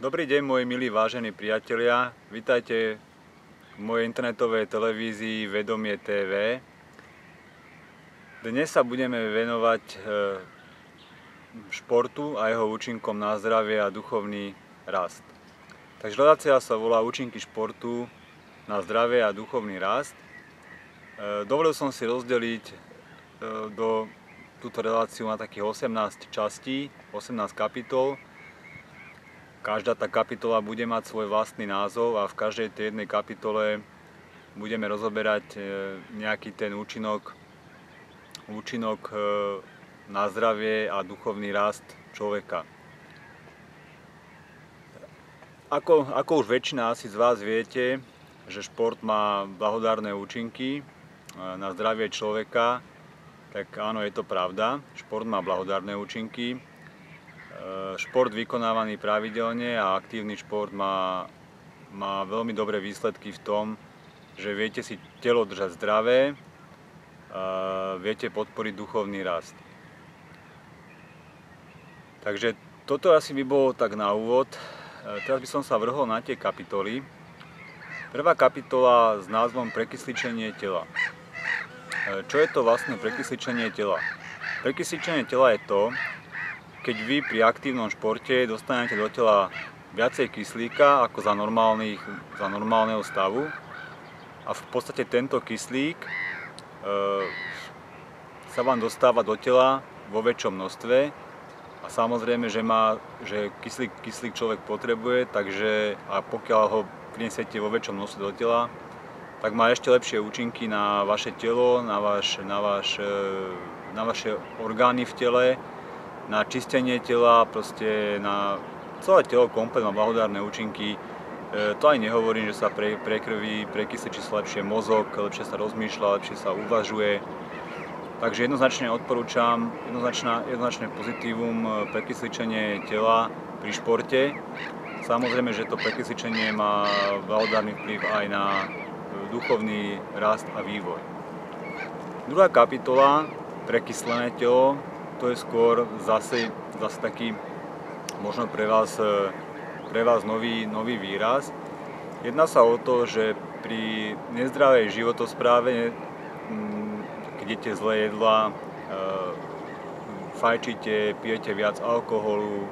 Dobrý deň, moji milí vážení priatelia. Vítajte v mojej internetovej televízii Vedomie TV. Dnes sa budeme venovať športu a jeho účinkom na zdravie a duchovný rast. Takže relácia sa volá Účinky športu na zdravie a duchovný rast. Dovolil som si rozdeliť túto reláciu na takých 18 častí, 18 kapitol. Každá tá kapitola bude mať svoj vlastný názov a v každej tej jednej kapitole budeme rozoberať nejaký ten účinok na zdravie a duchovný rast človeka. Ako už väčšina asi z vás viete, že šport má blahodárne účinky na zdravie človeka, tak áno, je to pravda. Šport má blahodárne účinky. Šport vykonávaný pravidelne a aktívny šport má veľmi dobré výsledky v tom, že viete si telo držať zdravé, viete podporiť duchovný rast. Takže toto asi by bolo tak na úvod. Teraz by som sa vrhol na tie kapitoly. Prvá kapitola s názvom Prekysličenie tela. Čo je to vlastne prekysličenie tela? Prekysličenie tela je to, keď vy pri aktívnom športe dostanete do tela viacej kyslíka ako za normálneho stavu a v podstate tento kyslík sa vám dostáva do tela vo väčšom množstve a samozrejme, že kyslík človek potrebuje, takže a pokiaľ ho prinesiete vo väčšom množstve do tela, tak má ešte lepšie účinky na vaše telo, na vaše orgány v tele, na čistenie tela, proste na celé telo komplet má blahodárne účinky. To aj nehovorím, že sa prekysličí sa lepšie mozog, lepšie sa rozmýšľa, lepšie sa uvažuje. Takže jednoznačne odporúčam, jednoznačné pozitívum prekysličenie tela pri športe. Samozrejme, že to prekysličenie má blahodárny vplyv aj na duchovný rast a vývoj. Druhá kapitola, prekyslené telo, to je skôr zase taký možno pre vás nový výraz. Jedná sa o to, že pri nezdravej životospráve, keď jete zlé jedlá, fajčíte, pijete viac alkoholu,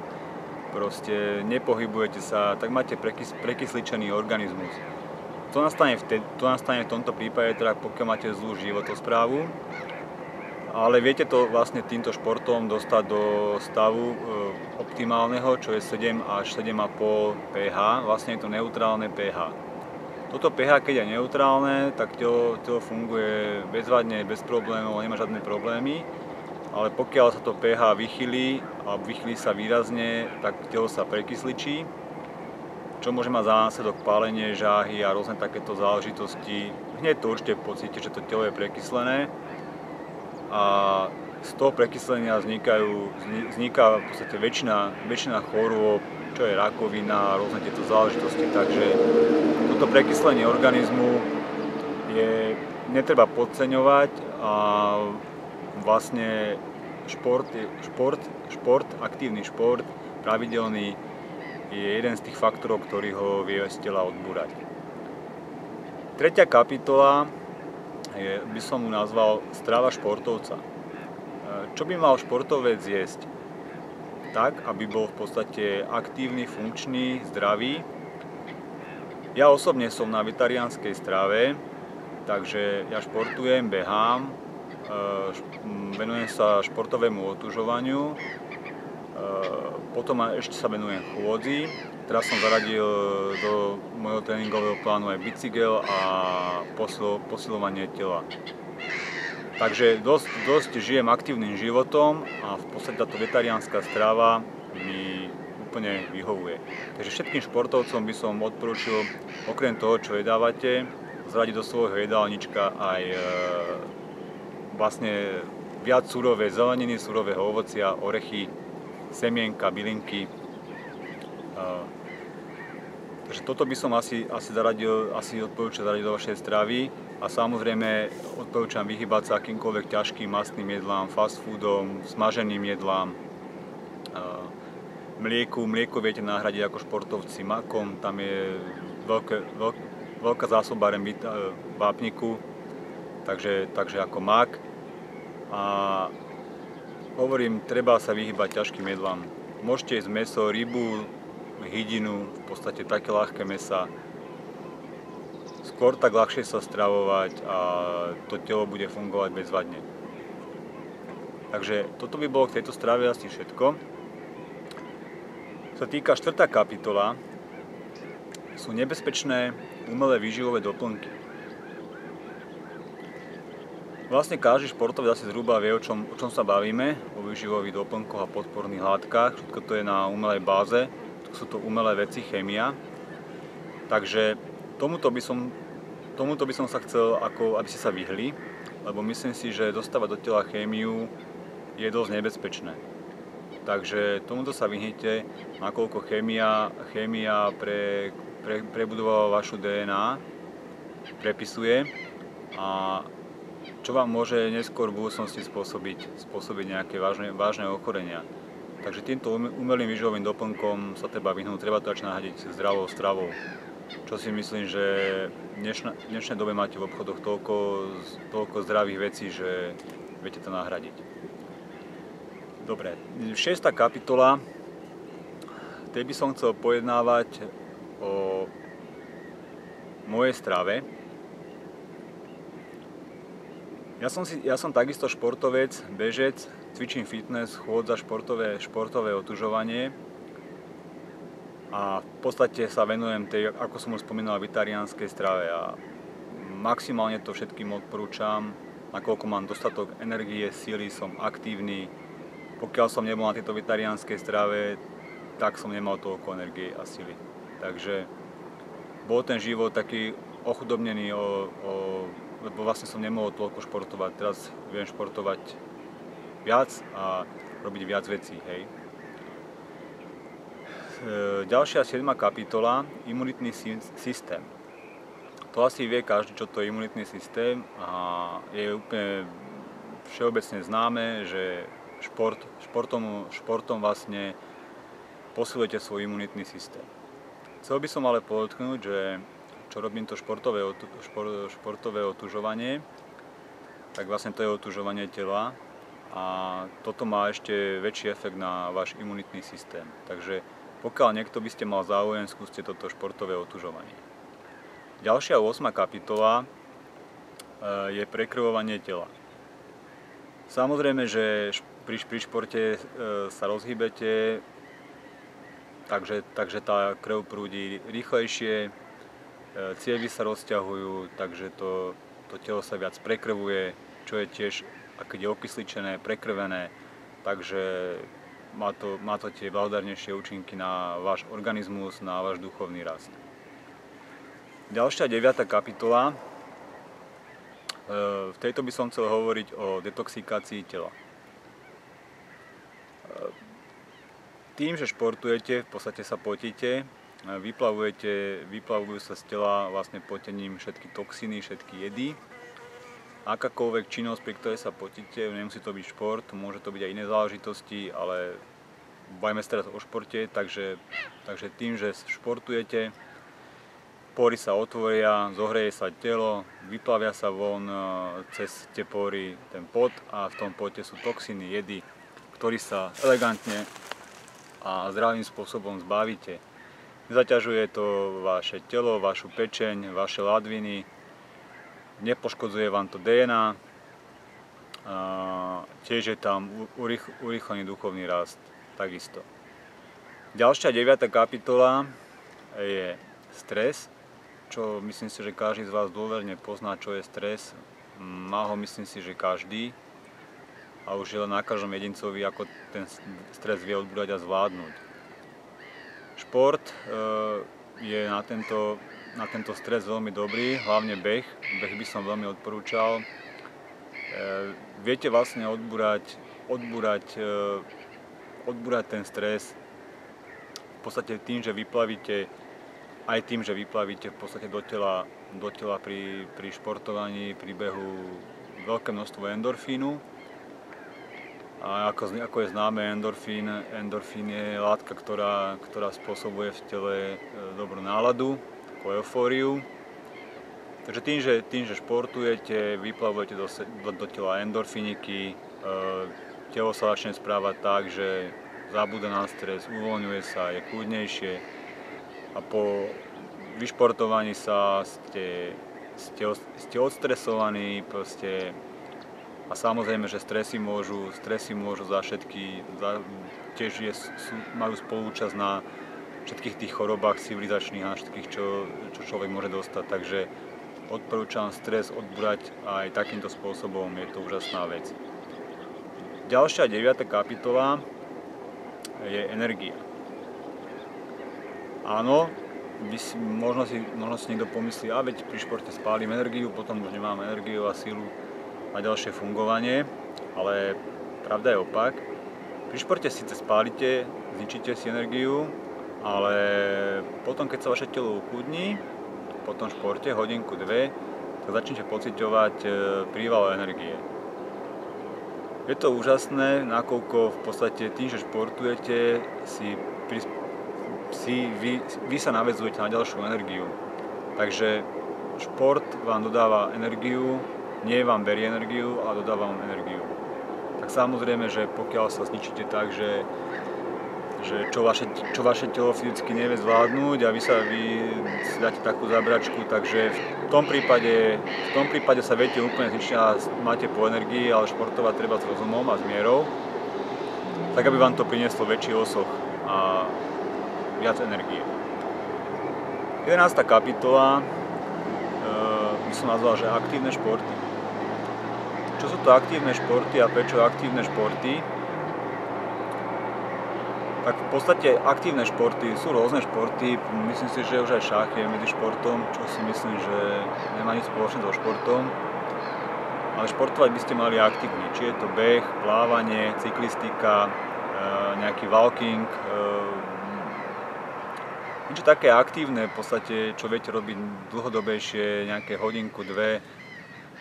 proste nepohybujete sa, tak máte prekysličený organizmus. To nastane v tomto prípade, teda pokiaľ máte zlú životosprávu. Ale viete to vlastne týmto športom dostať do stavu optimálneho, čo je 7 až 7,5 pH. Vlastne je to neutrálne pH. Toto pH, keď je neutrálne, tak telo funguje bezvadne, bez problémov, nemá žiadne problémy. Ale pokiaľ sa to pH vychýli a vychýli sa výrazne, tak telo sa prekysličí, čo môže mať za následok pálenie žáhy a rôzne takéto záležitosti. Hneď to určite pocíte, že to telo je prekyslené. A z toho prekyslenia vzniká v podstate väčšina chorôb, čo je rakovina a rôzne tieto záležitosti. Takže toto prekyslenie organizmu netreba podceňovať a vlastne aktívny šport, pravidelný, je jeden z tých faktorov, ktorý ho vie z tela odbúrať. Tretia kapitola by som mu nazval strava športovca. Čo by mal športovec jesť? Tak, aby bol v podstate aktívny, funkčný, zdravý. Ja osobne som na vegetariánskej strave, takže ja športujem, behám, venujem sa športovému otužovaniu, potom ešte sa venujem chôdzi. Teraz som zaradil do môjho tréningového plánu aj bicykel a posilovanie tela. Takže dosť žijem aktívnym životom a v podstate táto vegetariánska strava mi úplne vyhovuje. Takže všetkým športovcom by som odporúčil, okrem toho, čo jedávate, zaradiť do svojho jedálnička aj vlastne viac surové zeleniny, surového ovocia, orechy, semienka, bylinky. Takže toto by som asi odporúčal zaradiť do vašej stravy a samozrejme odporúčam vyhýbať sa akýmkoľvek ťažkým mastným jedlám, fast foodom, smaženým jedlám. Mlieko viete nahradiť ako športovci makom, tam je veľká zásoba vápniku, takže ako mak. A hovorím, treba sa vyhýbať ťažkým jedlám. Môžete jesť mäso, rybu, hydinu, v podstate také ľahké mäsa. Skôr tak ľahšie sa stravovať a to telo bude fungovať bezvadne. Takže toto by bolo k tejto strave asi všetko. Čo sa týka 4. kapitola, sú nebezpečné umelé výživové doplnky. Vlastne každý športovec asi zhruba vie, o čom sa bavíme, o výživových doplnkoch a podporných látkach. Všetko to je na umelej báze, sú to umelé veci, chémia. Takže tomuto by som sa chcel, aby ste sa vyhli, lebo myslím si, že dostávať do tela chémiu je dosť nebezpečné. Takže tomuto sa vyhnite, nakoľko chémia prebudovala vašu DNA, prepisuje a čo vám môže neskôr v budúcnosti spôsobiť nejaké vážne ochorenia. Takže týmto umelým výživovým doplnkom sa treba vyhnúť, treba to začať nahradiť zdravou stravou. Čo si myslím, že v dnešnej dobe máte v obchodoch toľko zdravých vecí, že viete to nahradiť. Dobre, 6. kapitola, tej by som chcel pojednávať o mojej strave. Ja som takisto športovec, bežec, cvičím fitness, chôdza, športové otužovanie a v podstate sa venujem tej, ako som už spomínal, vegetariánskej strave a maximálne to všetkým odporúčam, nakoľko mám dostatok energie, síly, som aktívny. Pokiaľ som nebol na tejto vegetariánskej strave, tak som nemal toľko energie a síly. Takže bol ten život taký ochudobnený, lebo vlastne som nemohol toľko športovať. Teraz viem športovať viac a robiť viac vecí, hej. Ďalšia 7. kapitola, imunitný systém. To asi vie každý, čo to je imunitný systém a je úplne všeobecne známe, že športom vlastne posilujete svoj imunitný systém. Chcel by som ale podotknúť, že čo robím to športové otužovanie, tak vlastne to je otužovanie tela a toto má ešte väčší efekt na váš imunitný systém. Takže pokiaľ niekto by ste mal záujem, skúste toto športové otužovanie. Ďalšia 8. kapitola je prekrvovanie tela. Samozrejme, že pri športe sa rozhýbete, takže tá krv prúdi rýchlejšie, cievy sa rozťahujú, takže to telo sa viac prekrvuje, čo je tiež, keď je okysličené, prekrvené, takže má to tie blahodárnejšie účinky na váš organizmus, na váš duchovný rast. Ďalšia 9. kapitola, v tejto by som chcel hovoriť o detoxikácii tela. Tým, že športujete, v podstate sa potíte, vyplavujú sa z tela vlastne potením všetky toxíny, všetky jedy. Akákoľvek činnosť, pri ktorej sa potíte, nemusí to byť šport, môže to byť aj iné záležitosti, ale bavíme sa teraz o športe, takže tým, že športujete, pory sa otvoria, zohreje sa telo, vyplavia sa von cez tie pory ten pot a v tom pote sú toxíny, jedy, ktorý sa elegantne a zdravým spôsobom zbavíte. Nezaťažuje to vaše telo, vašu pečeň, vaše ladviny, nepoškodzuje vám to DNA, tiež je tam urýchlený duchovný rast, takisto. Ďalšia 9. kapitola je stres, čo myslím si, že každý z vás dôverne pozná, čo je stres. Má ho, myslím si, že každý. A už je len na každom jedincovi, ako ten stres vie odbúrať a zvládnuť. Šport je na tento stres veľmi dobrý, hlavne beh. Beh by som veľmi odporúčal. Viete vlastne odbúrať ten stres v podstate tým, že vyplavíte v podstate do tela pri športovaní, pri behu veľké množstvo endorfínu. A ako je známe, endorfín je látka, ktorá spôsobuje v tele dobrú náladu, takú eufóriu. Takže tým, že športujete, vyplavujete do tela endorfíniky, telo sa začne správať tak, že zabúda na stres, uvoľňuje sa, je kľudnejšie a po vyšportovaní ste odstresovaní proste. A samozrejme, že stresy môžu za všetky, tiež majú spolúčasť na všetkých tých chorobách civilizačných a na všetkých, čo človek môže dostať. Takže odporúčam stres odbúrať aj takýmto spôsobom, je to úžasná vec. Ďalšia 9. kapitola je energia. Áno, možno si niekto pomyslí, veď pri športe spálim energiu, potom už nemám energiu a silu na ďalšie fungovanie, ale pravda je opak. Pri športe síce spálite, zničíte si energiu, ale potom, keď sa vaše telo ukludní, po tom športe, hodinku, dve, tak začnete pociťovať príval energie. Je to úžasné, nakoľko v podstate tým, že športujete, vy sa naväzujete na ďalšiu energiu. Takže šport vám dodáva energiu, nie vám berie energiu, ale dodáva vám energiu. Tak samozrejme, že pokiaľ sa zničíte tak, že čo vaše telo fyzicky nevie zvládnuť a vy si dáte takú zabračku, takže v tom prípade sa viete úplne zničiť a máte po energii, ale športovať treba s rozumom a s mierou, tak aby vám to prinieslo väčší osoch a viac energie. 11. kapitola by som nazval, že aktívne športy. Čo sú to aktívne športy a prečo aktívne športy? Tak v podstate aktívne športy sú rôzne športy. Myslím si, že už aj šach je medzi športom, čo si myslím, že nemá nič spoločné so športom. Ale športovať by ste mali aktívne. Či je to beh, plávanie, cyklistika, nejaký walking, niečo také aktívne, v podstate, čo viete robiť dlhodobejšie, nejaké hodinku, dve,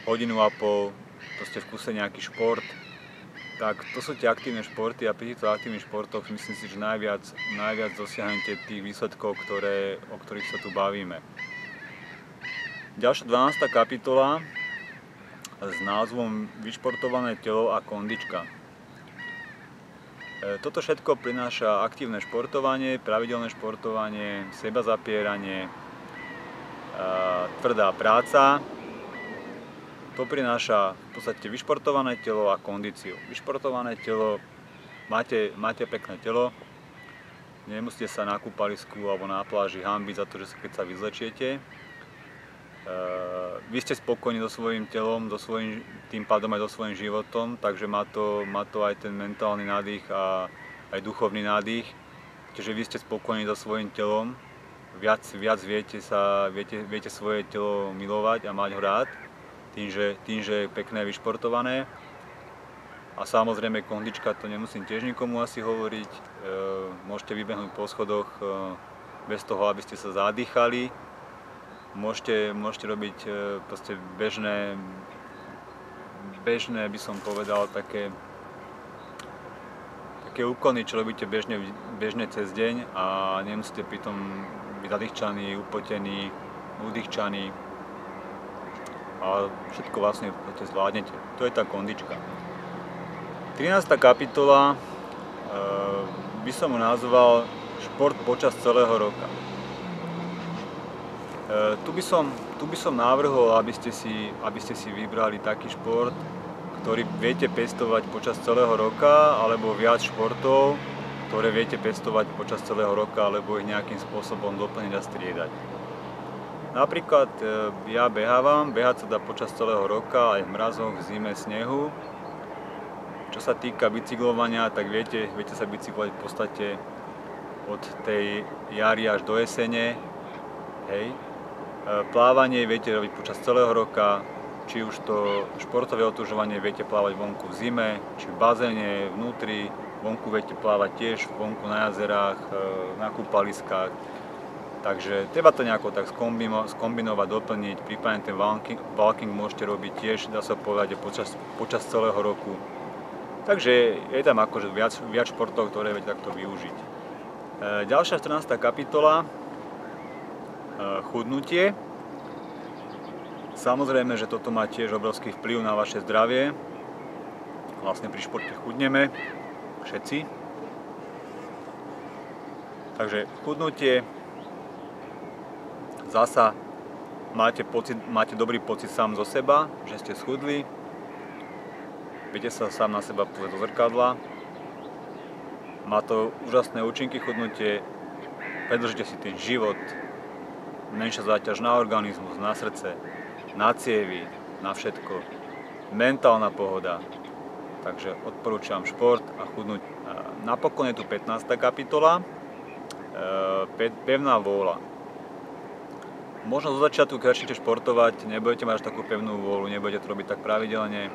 hodinu a pol, proste v kuse nejaký šport. Tak to sú tie aktívne športy a pri týchto aktívnych športoch myslím si, že najviac dosiahnete tých výsledkov, o ktorých sa tu bavíme. Ďalšia 12. kapitola s názvom Vyšportované telo a kondička. Toto všetko prináša aktívne športovanie, pravidelné športovanie, sebazapieranie, tvrdá práca. To prináša v podstate vyšportované telo a kondíciu. Vyšportované telo, máte pekné telo, nemusíte sa na kúpalisku alebo na pláži hanbiť za to, že keď sa vyzlečiete. Vy ste spokojní so svojím telom, tým pádom aj so svojím životom, takže má to aj ten mentálny nádych a aj duchovný nádych. Čiže vy ste spokojní so svojím telom, viac viete svoje telo milovať a mať ho rád. Tým, že je pekné vyšportované. A samozrejme kondička, to nemusím tiež nikomu asi hovoriť. Môžete vybehnúť po schodoch bez toho, aby ste sa zadýchali. Môžete robiť proste bežné by som povedal, také úkony, čo robíte bežne cez deň a nemusíte pritom byť zadýchčaní, upotení, udýchčaní. A všetko vlastne zvládnete. To je tá kondička. 13. kapitola by som ho nazval šport počas celého roka. Tu by som navrhol, aby ste si vybrali taký šport, ktorý viete pestovať počas celého roka, alebo viac športov, ktoré viete pestovať počas celého roka, alebo ich nejakým spôsobom doplniť a striedať. Napríklad ja behať sa dá počas celého roka, aj v mrazoch, v zime, snehu. Čo sa týka bicyklovania, tak viete sa bicyklovať v podstate od tej jary až do jesene. Hej. Plávanie viete robiť počas celého roka, či už to športové otužovanie viete plávať vonku v zime, či v bazéne, vnútri, vonku viete plávať tiež, vonku na jazerách, na kúpaliskách. Takže treba to nejako tak skombinovať, doplniť, prípadne ten walking môžete robiť tiež, dá sa povedať, počas celého roku. Takže je tam akože viac športov, ktoré viete takto využiť. Ďalšia 14. kapitola, chudnutie. Samozrejme, že toto má tiež obrovský vplyv na vaše zdravie. Vlastne pri športe chudneme všetci. Takže chudnutie. Zasa máte dobrý pocit sám zo seba, že ste schudli. Viete sa sám na seba pozrieť do zrkadla. Má to úžasné účinky chudnutie. Predĺžite si ten život. Menšia záťaž na organizmus, na srdce, na cievy, na všetko. Mentálna pohoda. Takže odporúčam šport a chudnúť. Napokon je tu 15. kapitola. Pevná vôľa. Možno zo začiatku, keď začnete športovať, nebudete mať až takú pevnú vôľu, nebudete to robiť tak pravidelne,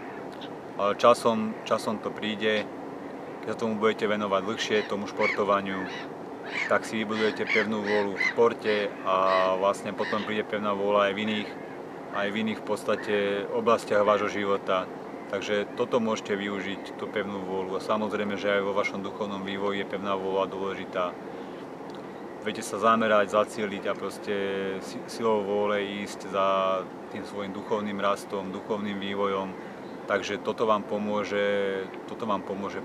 ale časom to príde, keď sa tomu budete venovať dlhšie, tomu športovaniu, tak si vybudujete pevnú vôľu v športe a vlastne potom príde pevná vôľa aj v iných v podstate oblastiach vášho života. Takže toto môžete využiť, tú pevnú vôľu. A samozrejme, že aj vo vašom duchovnom vývoji je pevná vôľa dôležitá. Viete sa zamerať, zacieliť a proste silou vôle ísť za tým svojim duchovným rastom, duchovným vývojom. Takže toto vám pomôže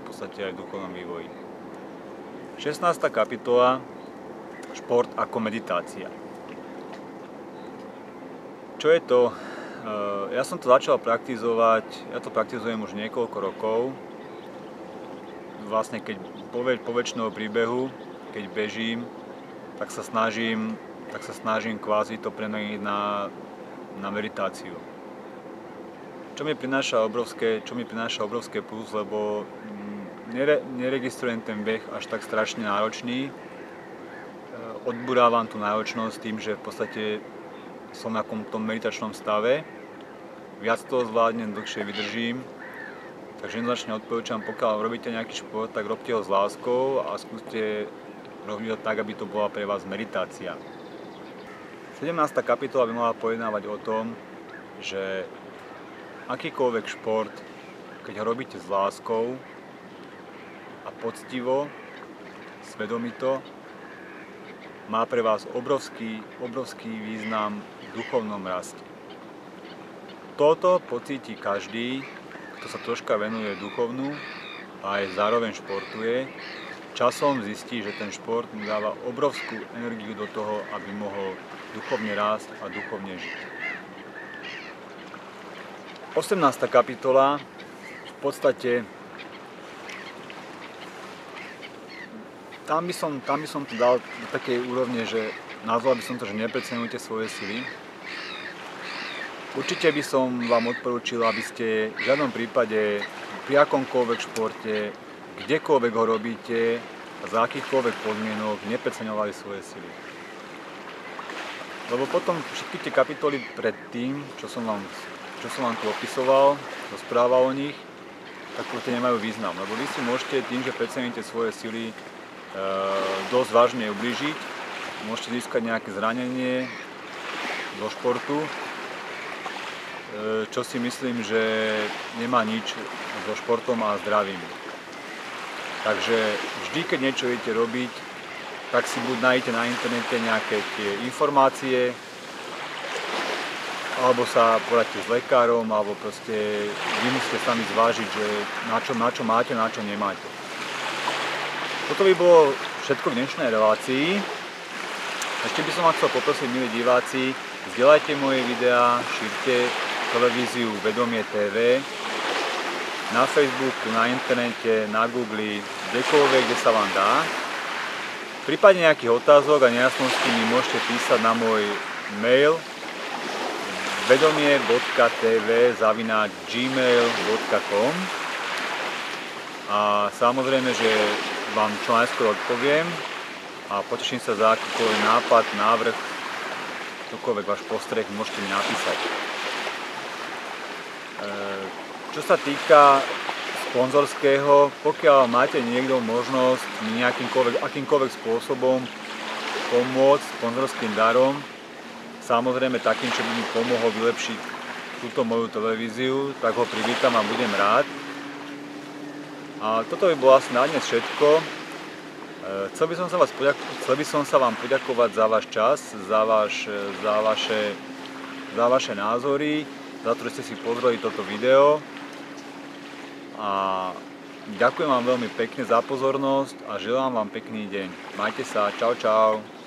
v podstate aj v duchovnom vývoji. 16. kapitola, šport ako meditácia. Čo je to? Ja som to začal praktizovať, ja to praktizujem už niekoľko rokov. Vlastne keď po väčšného príbehu, keď bežím, tak sa snažím kvázi to premeniť na meditáciu. Čo mi prináša obrovské plus, lebo neregistrujem ten beh až tak strašne náročný. Odburávam tú náročnosť tým, že v podstate som na tom meditačnom stave. Viac toho zvládnem, dlhšie vydržím. Takže jednoznačne odporúčam, pokiaľ robíte nejaký šport, tak robte ho s láskou a skúste robiť to tak, aby to bola pre vás meditácia. 17. kapitola by mala pojednávať o tom, že akýkoľvek šport, keď ho robíte s láskou a poctivo, svedomito, má pre vás obrovský význam v duchovnom raste. Toto pocíti každý, kto sa troška venuje duchovnú a aj zároveň športuje. Časom zistí, že ten šport mu dáva obrovskú energiu do toho, aby mohol duchovne rásť a duchovne žiť. 18. kapitola v podstate tam by som to dal do takej úrovne, že nazval by som to, že nepreceňujte svoje sily. Určite by som vám odporúčil, aby ste v žiadnom prípade pri akomkoľvek športe, kdekoľvek ho robíte a za akýchkoľvek podmienok nepreceňovali svoje sily. Lebo potom všetky tie kapitoly predtým, čo som vám tu opisoval, rozprával o nich, tak proste nemajú význam. Lebo vy si môžete tým, že preceníte svoje sily, dosť vážne ublížiť. Môžete získať nejaké zranenie do športu, čo si myslím, že nemá nič so športom a zdravím. Takže vždy, keď niečo idete robiť, tak si buď nájdete na internete nejaké tie informácie, alebo sa poradíte s lekárom, alebo proste vy musíte sami zvážiť, že na čo máte, na čo nemáte. Toto by bolo všetko v dnešnej relácii. Ešte by som vás chcel poprosiť, milí diváci, zdieľajte moje videá, šírte televíziu Vedomie TV, na Facebooku, na internete, na Google, kdekoľvek, kde sa vám dá. V prípade nejakých otázok a nejasností mi môžete písať na môj mail vedomie.tv@gmail.com a samozrejme, že vám čo najskôr odpoviem a poteším sa za akýkoľvek nápad, návrh, čokoľvek váš postreh môžete mi napísať. Čo sa týka sponzorského, pokiaľ máte niekto možnosť mi akýmkoľvek spôsobom pomôcť sponzorským darom, samozrejme takým, čo by mi pomohol vylepšiť túto moju televíziu, tak ho privítam a budem rád. A toto by bolo asi na dnes všetko. Chcel by som sa vám poďakovať za váš čas, za vaše názory, za to, že ste si pozreli toto video. A ďakujem vám veľmi pekne za pozornosť a želám vám pekný deň. Majte sa, čau čau.